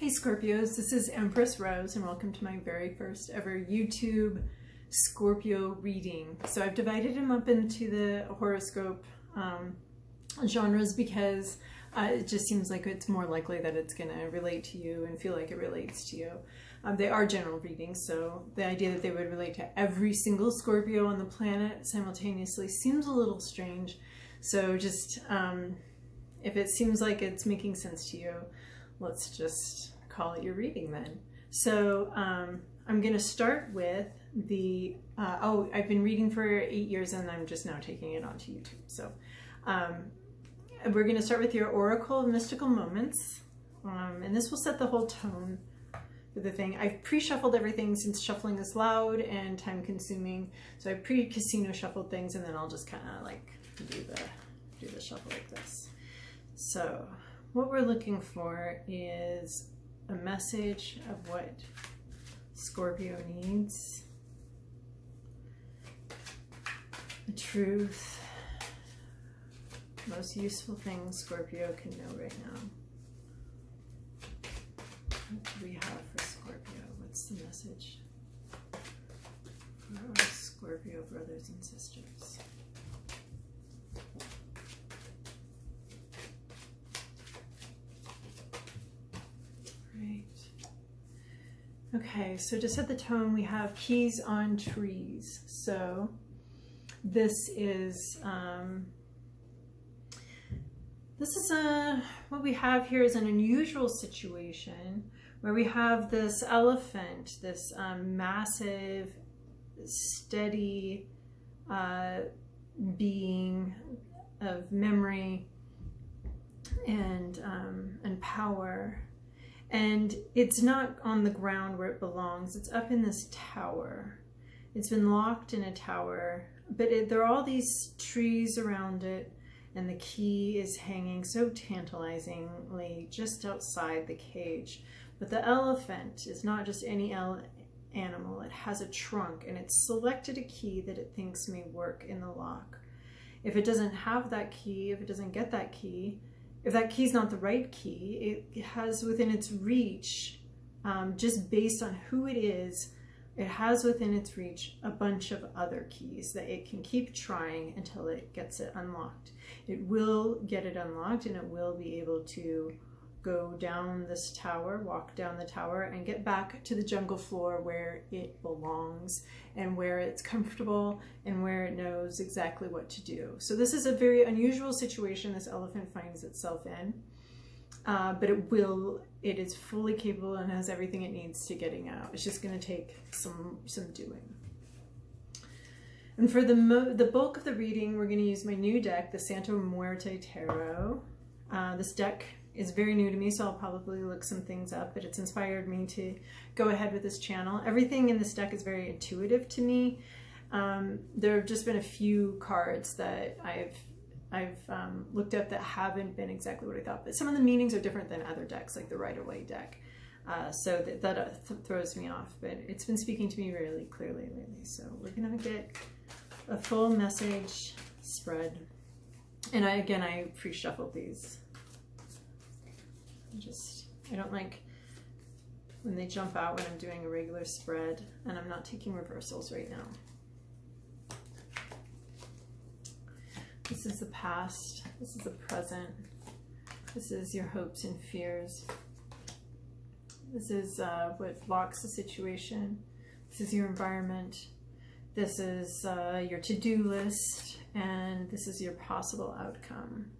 Hey Scorpios, this is Empress Rose and welcome to my very first ever YouTube Scorpio reading. So I've divided them up into the horoscope genres because it just seems like it's more likely that it's going to relate to you and feel like it relates to you. They are general readings, so the idea that they would relate to every single Scorpio on the planet simultaneously seems a little strange. So just if it seems like it's making sense to you, let's just call it your reading then. So I'm going to start with the, I've been reading for 8 years and I'm just now taking it onto YouTube. So we're going to start with your Oracle of Mystical Moments. And this will set the whole tone for the thing. I've pre-shuffled everything since shuffling is loud and time consuming. So I pre-casino shuffled things and then I'll just kind of like do the shuffle like this. So what we're looking for is a message of what Scorpio needs, the truth, most useful thing Scorpio can know right now. What do we have for Scorpio? What's the message for our Scorpio brothers and sisters? Right. Okay, so to set the tone, we have keys on trees. So this is what we have here is an unusual situation where we have this elephant, this massive, steady being of memory and power. And it's not on the ground where it belongs. It's up in this tower. It's been locked in a tower, but there are all these trees around it, and the key is hanging so tantalizingly just outside the cage. But the elephant is not just any animal. It has a trunk, and it's selected a key that it thinks may work in the lock. If it doesn't have that key, if it doesn't get that key, if that key is not the right key, it has within its reach, just based on who it is, it has within its reach a bunch of other keys that it can keep trying until it gets it unlocked. It will get it unlocked and it will be able to go down this tower, walk down the tower, and get back to the jungle floor where it belongs and where it's comfortable and where it knows exactly what to do. So this is a very unusual situation this elephant finds itself in, but it is fully capable and has everything it needs to getting out. It's just going to take some doing. And for the bulk of the reading, we're going to use my new deck, the Santo Muerte Tarot. This deck is very new to me, so I'll probably look some things up, but it's inspired me to go ahead with this channel. Everything in this deck is very intuitive to me. There have just been a few cards that I've looked up that haven't been exactly what I thought, but some of the meanings are different than other decks, like the Rider-Waite deck. So that throws me off, but it's been speaking to me really clearly lately. So we're gonna get a full message spread. And I pre-shuffled these. I don't like when they jump out when I'm doing a regular spread, and I'm not taking reversals right now. This is the past, this is the present, this is your hopes and fears, this is what blocks the situation, this is your environment, this is your to-do list, and this is your possible outcome.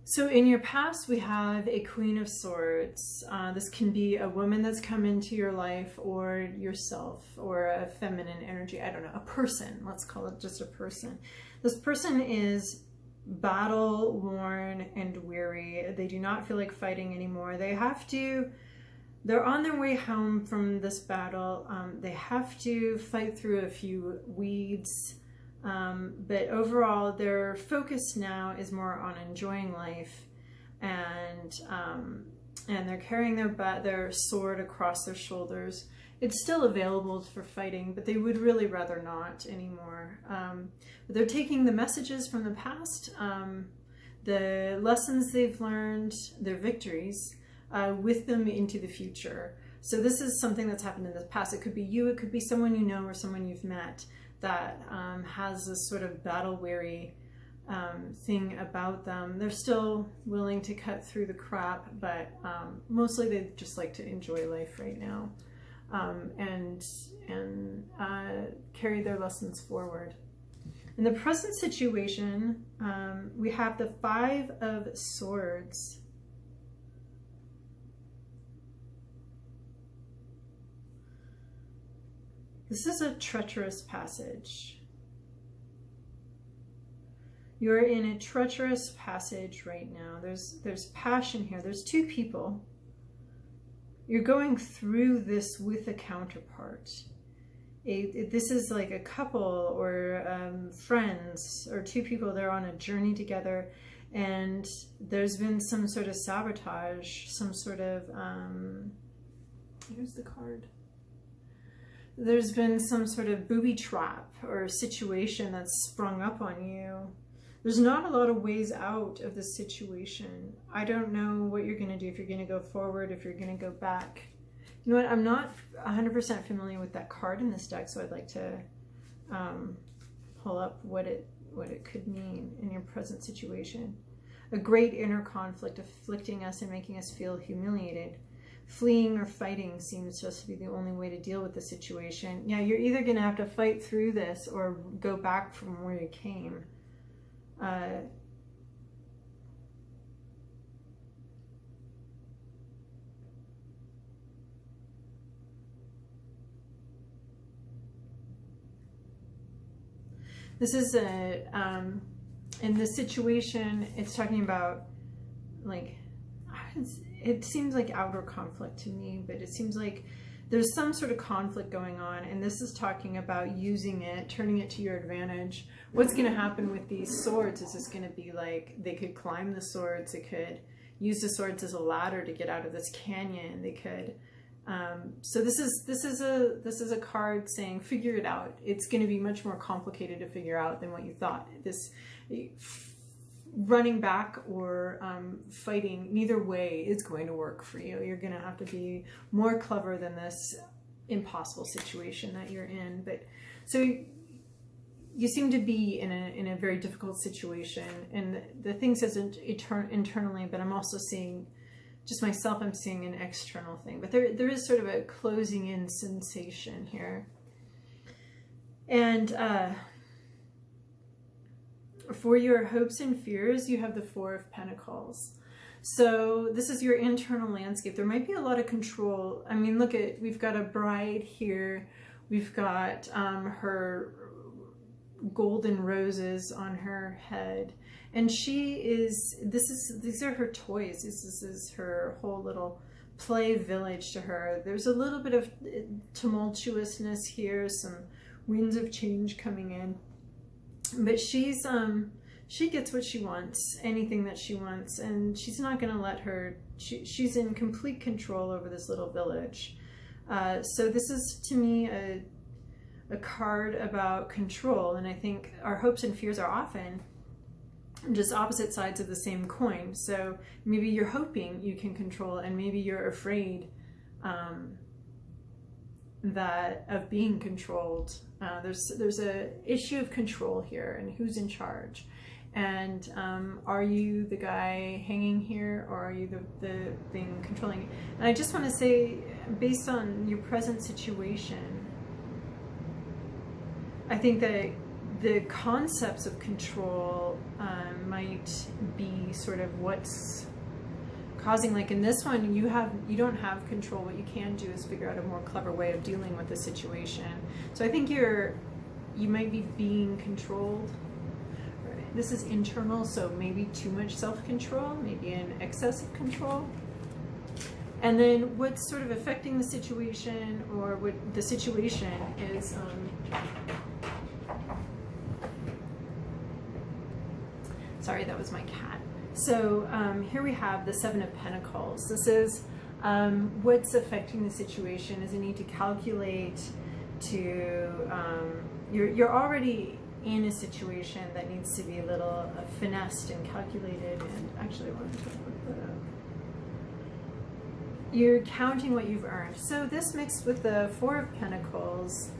So in your past, we have a Queen of Swords. This can be a woman that's come into your life, or yourself, or a feminine energy. I don't know, a person. Let's call it just a person. This person is battle worn and weary. They do not feel like fighting anymore. They're on their way home from this battle. They have to fight through a few weeds. But overall, their focus now is more on enjoying life, and they're carrying their sword across their shoulders. It's still available for fighting, but they would really rather not anymore. But they're taking the messages from the past the lessons they've learned, their victories, with them into the future. So this is something that's happened in the past. It could be you, it could be someone you know or someone you've met that has this sort of battle-weary thing about them. They're still willing to cut through the crap, but mostly they just like to enjoy life right now, and carry their lessons forward. In the present situation, we have the 5 of Swords. This is a treacherous passage. You're in a treacherous passage right now. There's passion here. There's 2 people. You're going through this with a counterpart. This is like a couple or friends or 2 people. They're on a journey together, and there's been some sort of sabotage, some sort of here's the card. There's been some sort of booby trap or situation that's sprung up on you. There's not a lot of ways out of this situation. I don't know what you're going to do, if you're going to go forward, if you're going to go back. You know what? I'm not 100% familiar with that card in this deck, so I'd like to pull up what it could mean in your present situation. A great inner conflict afflicting us and making us feel humiliated. Fleeing or fighting seems just to be the only way to deal with the situation. Yeah, you're either going to have to fight through this or go back from where you came. This is in this situation, it's talking about, like, it seems like outer conflict to me, but it seems like there's some sort of conflict going on, and this is talking about using it, turning it to your advantage. What's going to happen with these swords is it's going to be like they could climb the swords, they could use the swords as a ladder to get out of this canyon, they could. So this is a card saying figure it out. It's going to be much more complicated to figure out than what you thought. This running back or fighting, neither way is going to work for you. You're going to have to be more clever than this impossible situation that you're in. But so you seem to be in a very difficult situation, and the thing says internally, but I'm also seeing just myself, I'm seeing an external thing, but there is sort of a closing in sensation here. And for your hopes and fears, you have the 4 of Pentacles. So this is your internal landscape. There might be a lot of control. I mean, look at, we've got a bride here. We've got her golden roses on her head. And she is, these are her toys. This is her whole little play village to her. There's a little bit of tumultuousness here, some winds of change coming in. But she gets what she wants, anything that she wants, and she's not going to let her, she's in complete control over this little village. So this is, to me, a card about control, and I think our hopes and fears are often just opposite sides of the same coin. So maybe you're hoping you can control, and maybe you're afraid of being controlled. There's a issue of control here, and who's in charge, and are you the guy hanging here, or are you the thing controlling? And I just want to say, based on your present situation, I think that the concepts of control might be sort of what's causing, like in this one, you don't have control. What you can do is figure out a more clever way of dealing with the situation. So I think you might be being controlled. This is internal, so maybe too much self-control, maybe an excess of control. And then what's sort of affecting the situation, or what the situation is, sorry, that was my cat. So here we have the 7 of Pentacles. This is what's affecting the situation is a need to calculate, to, you're already in a situation that needs to be a little finessed and calculated. And actually, I wanted to look that up. You're counting what you've earned. So this mixed with the Four of Pentacles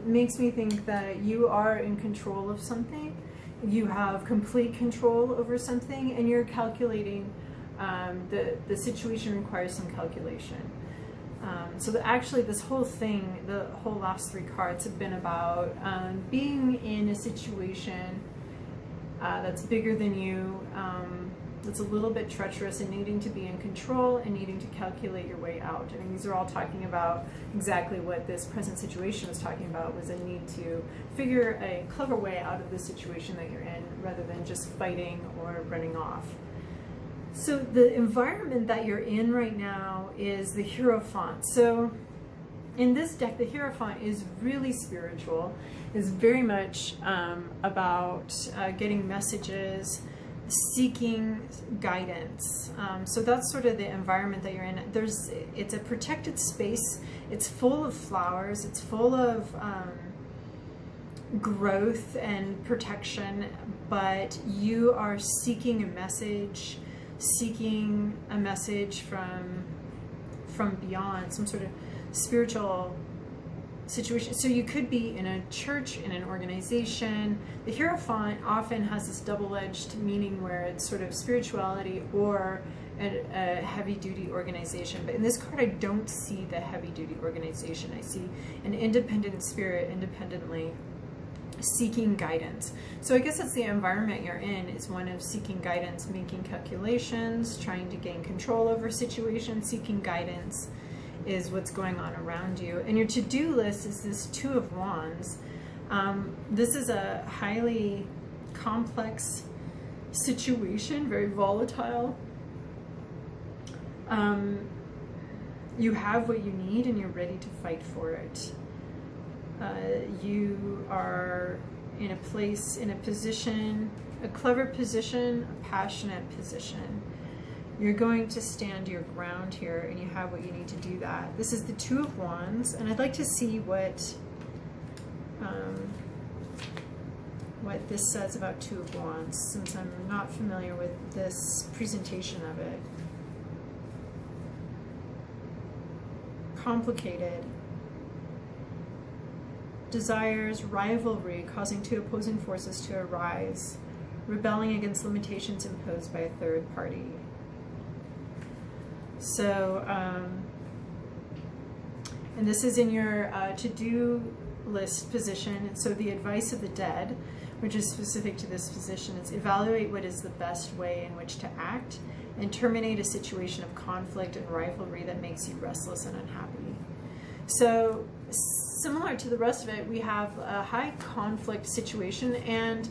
makes me think that you are in control of something. You have complete control over something, and you're calculating. The situation requires some calculation. So actually this whole thing, the whole last three cards have been about being in a situation that's bigger than you, that's a little bit treacherous, and needing to be in control and needing to calculate your way out. I mean, these are all talking about exactly what this present situation was talking about, was a need to figure a clever way out of the situation that you're in rather than just fighting or running off. So the environment that you're in right now is the Hierophant. So in this deck, the Hierophant is really spiritual, is very much about getting messages, seeking guidance. So that's sort of the environment that you're in. It's a protected space. It's full of flowers. It's full of growth and protection, but you are seeking a message from beyond, some sort of spiritual situation. So you could be in a church, in an organization. The Hierophant often has this double-edged meaning where it's sort of spirituality or a heavy-duty organization. But in this card, I don't see the heavy-duty organization. I see an independent spirit, independently seeking guidance. So I guess that's the environment you're in, is one of seeking guidance, making calculations, trying to gain control over situations. Seeking guidance is what's going on around you. And your to-do list is this Two of Wands. This is a highly complex situation, very volatile. You have what you need and you're ready to fight for it. You are in a place, in a position, a clever position, a passionate position. You're going to stand your ground here, and you have what you need to do that. This is the Two of Wands, and I'd like to see what this says about Two of Wands, since I'm not familiar with this presentation of it. Complicated. Desires rivalry, causing two opposing forces to arise, rebelling against limitations imposed by a third party. So, and this is in your to-do list position. So the advice of the dead, which is specific to this position, is evaluate what is the best way in which to act and terminate a situation of conflict and rivalry that makes you restless and unhappy. So, similar to the rest of it, we have a high conflict situation, and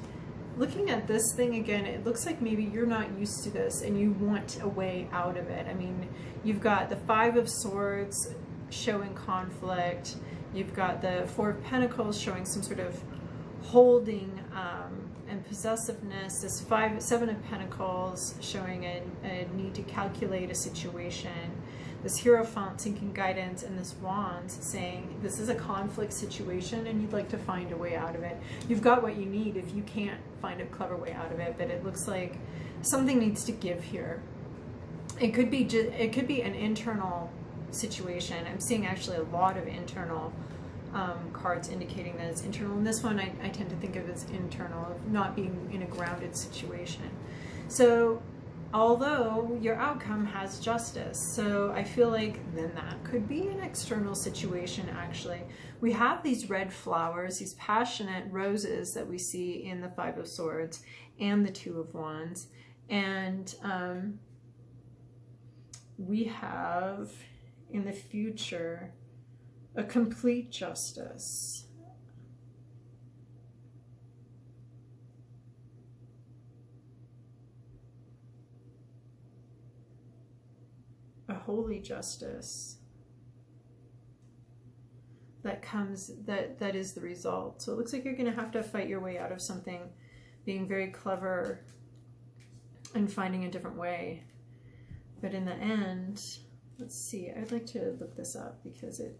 looking at this thing again, it looks like maybe you're not used to this and you want a way out of it. I mean, you've got the Five of Swords showing conflict. You've got the Four of Pentacles showing some sort of holding and possessiveness. This Seven of Pentacles showing a need to calculate a situation. This Hierophant seeking guidance, and this Wands saying this is a conflict situation and you'd like to find a way out of it. You've got what you need if you can't find a clever way out of it, but it looks like something needs to give here. It could be an internal situation. I'm seeing actually a lot of internal cards indicating that it's internal. And this one I tend to think of as internal, of not being in a grounded situation. So although your outcome has justice, so I feel like then that could be an external situation. Actually, we have these red flowers, these passionate roses that we see in the Five of Swords and the Two of Wands, and we have in the future a complete justice. A holy justice that comes, that is the result. So it looks like you're going to have to fight your way out of something, being very clever and finding a different way. But in the end, let's see, I'd like to look this up because it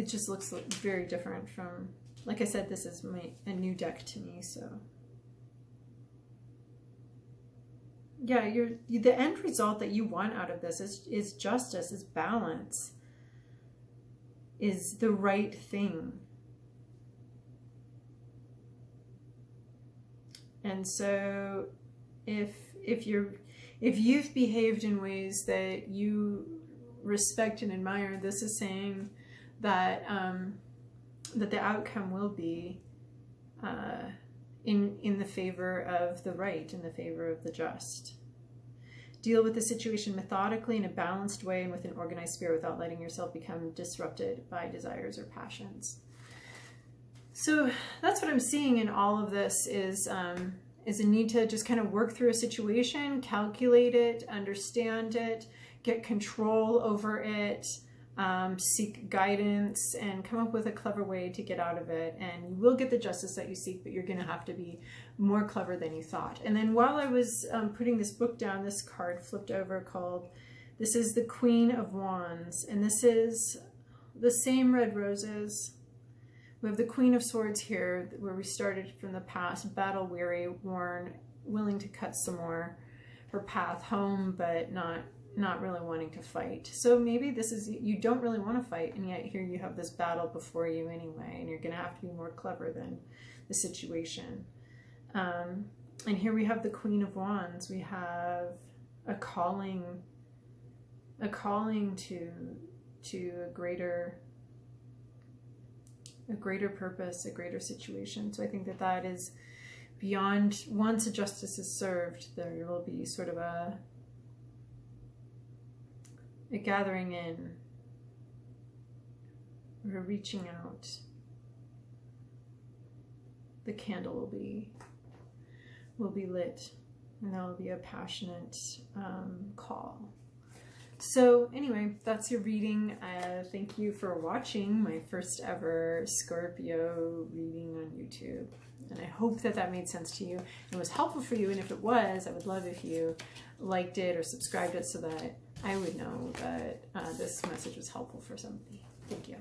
just looks very different from like I said, this is a new deck to me, so yeah, the end result that you want out of this is justice, is balance, is the right thing. And so if you've behaved in ways that you respect and admire, this is saying that that the outcome will be in the favor of the right, in the favor of the just. Deal with the situation methodically in a balanced way and with an organized spirit without letting yourself become disrupted by desires or passions. So that's what I'm seeing in all of this is a need to just kind of work through a situation, calculate it, understand it, get control over it, seek guidance, and come up with a clever way to get out of it. And you will get the justice that you seek, but you're going to have to be more clever than you thought. And then while I was putting this book down, this card flipped over called, this is the Queen of Wands, and this is the same red roses. We have the Queen of Swords here, where we started from the past, battle-weary, worn, willing to cut some more, her path home, but not really wanting to fight. So maybe this is, you don't really want to fight, and yet here you have this battle before you anyway, and you're going to have to be more clever than the situation. And here we have the Queen of Wands. We have a calling to a greater purpose, a greater situation. So I think that is beyond, once a justice is served, there will be sort of a gathering in, or a reaching out. The candle will be lit, and there will be a passionate call. So anyway, that's your reading. Thank you for watching my first ever Scorpio reading on YouTube. And I hope that made sense to you and was helpful for you. And if it was, I would love if you liked it or subscribed it so that I would know that this message was helpful for somebody. Thank you.